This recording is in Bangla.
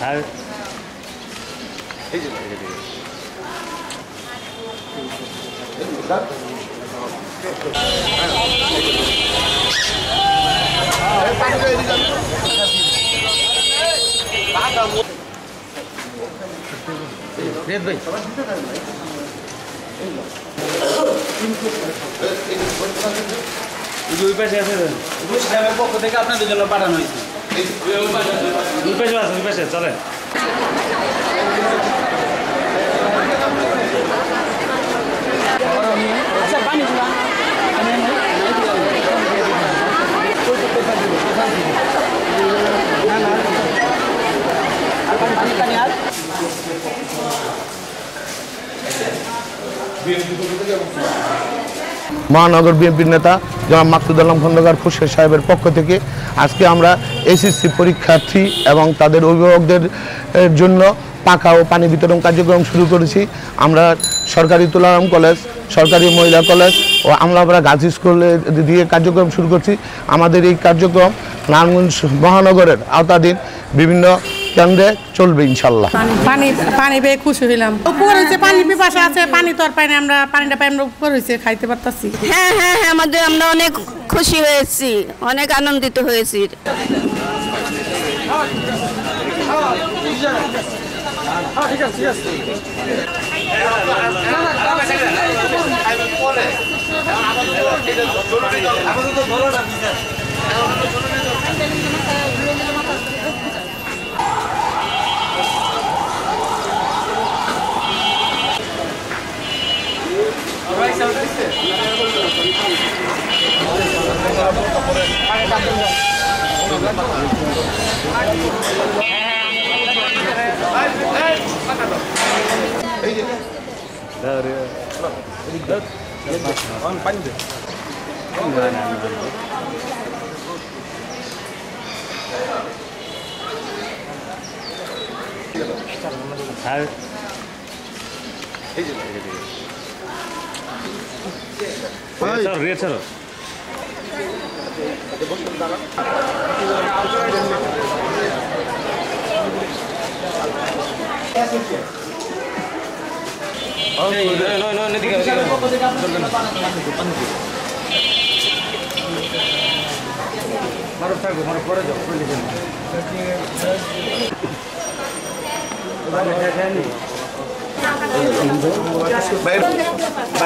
আর দুই পাশে আছে পক্ষ থেকে আপনাদের জন্য পাঠানো হয়েছে দুই পাশে আছে দুই পাশে চলেন আচ্ছা পানি মহানগর বিএনপির নেতা জনাব মাকসুদ আলম খন্দকার খুরশেদ সাহেবের পক্ষ থেকে আজকে আমরা এসএসসি পরীক্ষার্থী এবং তাদের অভিভাবকদের জন্য পাখা ও পানি বিতরণ কার্যক্রম শুরু করেছি। আমরা সরকারি তুলারাম কলেজ, সরকারি মহিলা কলেজ ও আমলাপাড়া গার্লস স্কুলে দিয়ে কার্যক্রম শুরু করছি। আমাদের এই কার্যক্রম নারায়ণগঞ্জ মহানগরের আওতাধীন বিভিন্ন কেন্দ্রে চলবে ইনশাল্লাহ। পানি পেয়ে খুশি হইলাম। উপর হয়েছে পানি পিপাসা আছে, পানি তো আর পাই না, আমরা পানিটা পাই আমরা উপর হয়েছে খাইতে পারতাছি। হ্যাঁ হ্যাঁ হ্যাঁ আমরা অনেক খুশি হয়েছি, অনেক আনন্দিত হয়েছি। চলো মারো থাকবো মারো পরে যাও বাই